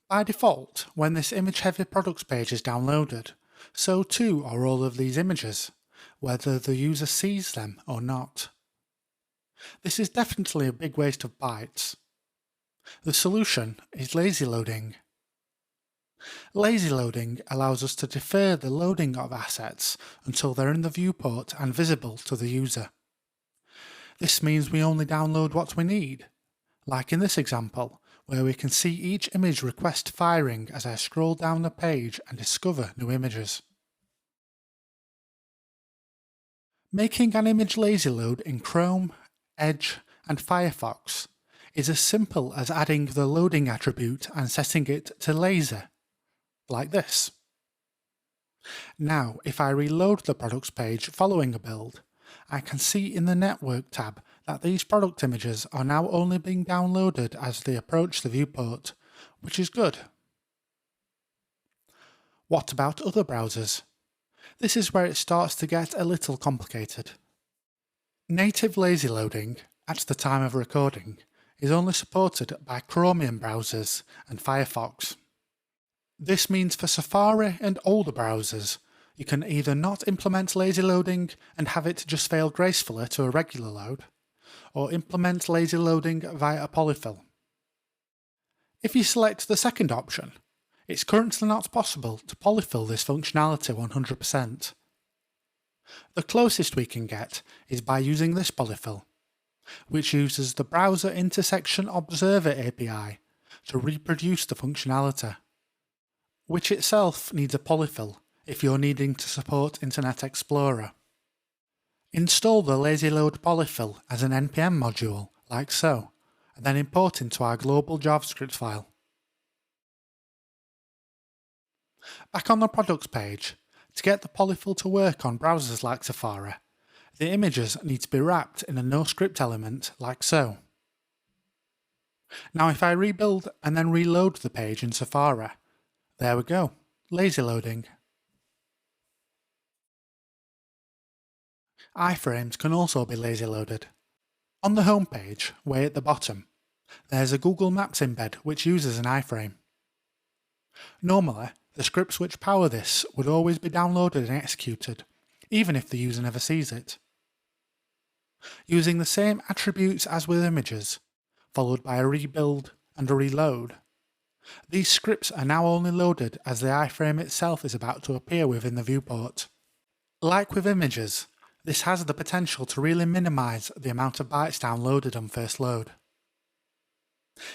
By default, when this image-heavy products page is downloaded, so too are all of these images, whether the user sees them or not. This is definitely a big waste of bytes. The solution is lazy loading. Lazy loading allows us to defer the loading of assets until they're in the viewport and visible to the user. This means we only download what we need, like in this example, where we can see each image request firing as I scroll down the page and discover new images. Making an image lazy load in Chrome, Edge, and Firefox is as simple as adding the loading attribute and setting it to lazy, like this. Now, if I reload the products page following a build, I can see in the Network tab that these product images are now only being downloaded as they approach the viewport, which is good. What about other browsers? This is where it starts to get a little complicated. Native lazy loading, at the time of recording, is only supported by Chromium browsers and Firefox. This means for Safari and older browsers, you can either not implement lazy loading and have it just fail gracefully to a regular load, or implement lazy loading via a polyfill. If you select the second option, it's currently not possible to polyfill this functionality 100%. The closest we can get is by using this polyfill, which uses the Browser Intersection Observer API to reproduce the functionality, which itself needs a polyfill if you're needing to support Internet Explorer. Install the lazy load polyfill as an npm module, like so, and then import into our global JavaScript file. Back on the products page, to get the polyfill to work on browsers like Safari, the images need to be wrapped in a no-script element, like so. Now if I rebuild and then reload the page in Safari, there we go, lazy loading. Iframes can also be lazy loaded. On the home page, way at the bottom, there's a Google Maps embed which uses an iframe. Normally, the scripts which power this would always be downloaded and executed, even if the user never sees it. Using the same attributes as with images, followed by a rebuild and a reload, these scripts are now only loaded as the iframe itself is about to appear within the viewport. Like with images, this has the potential to really minimise the amount of bytes downloaded on first load.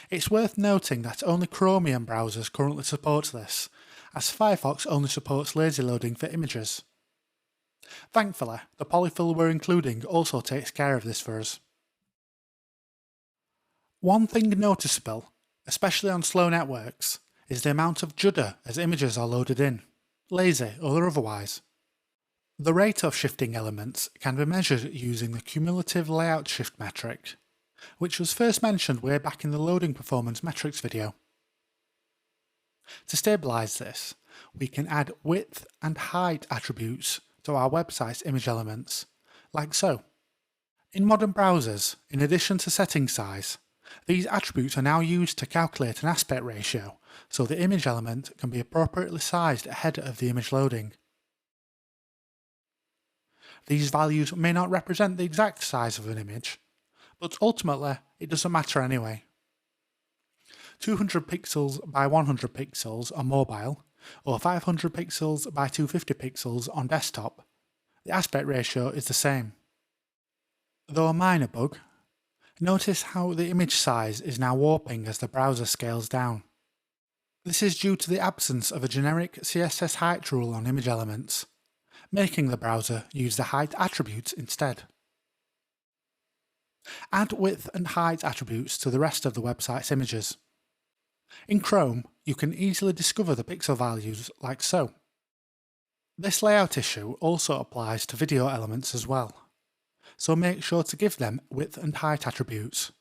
It's worth noting that only Chromium browsers currently support this, as Firefox only supports lazy loading for images. Thankfully, the polyfill we're including also takes care of this for us. One thing noticeable, especially on slow networks, is the amount of judder as images are loaded in, lazy or otherwise. The rate of shifting elements can be measured using the cumulative layout shift metric, which was first mentioned way back in the loading performance metrics video. To stabilise this, we can add width and height attributes to our website's image elements, like so. In modern browsers, in addition to setting size, these attributes are now used to calculate an aspect ratio, so the image element can be appropriately sized ahead of the image loading. These values may not represent the exact size of an image, but ultimately it doesn't matter anyway. 200 pixels by 100 pixels on mobile, or 500 pixels by 250 pixels on desktop, the aspect ratio is the same. Though a minor bug, notice how the image size is now warping as the browser scales down. This is due to the absence of a generic CSS height rule on image elements, making the browser use the height attributes instead. Add width and height attributes to the rest of the website's images. In Chrome, you can easily discover the pixel values like so. This layout issue also applies to video elements as well, so make sure to give them width and height attributes.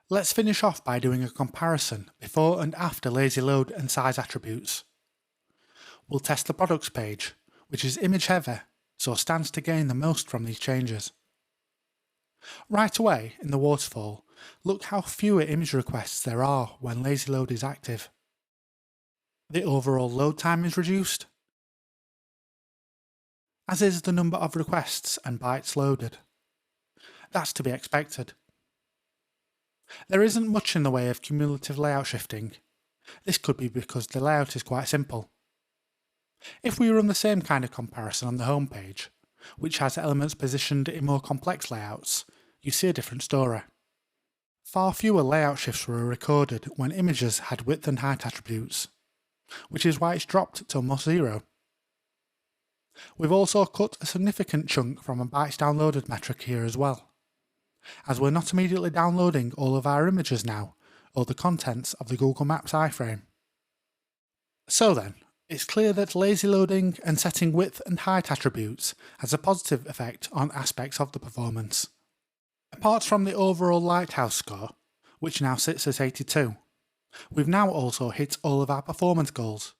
Let's finish off by doing a comparison before and after lazy load and size attributes. We'll test the products page, which is image heavy, so stands to gain the most from these changes. Right away, in the waterfall, look how fewer image requests there are when lazy load is active. The overall load time is reduced, as is the number of requests and bytes loaded. That's to be expected. There isn't much in the way of cumulative layout shifting. This could be because the layout is quite simple. If we run the same kind of comparison on the home page, which has elements positioned in more complex layouts, you see a different story. Far fewer layout shifts were recorded when images had width and height attributes, which is why it's dropped to almost zero. We've also cut a significant chunk from a bytes downloaded metric here as well, as we're not immediately downloading all of our images now, or the contents of the Google Maps iframe. So then, it's clear that lazy loading and setting width and height attributes has a positive effect on aspects of the performance. Apart from the overall Lighthouse score, which now sits at 82, we've now also hit all of our performance goals.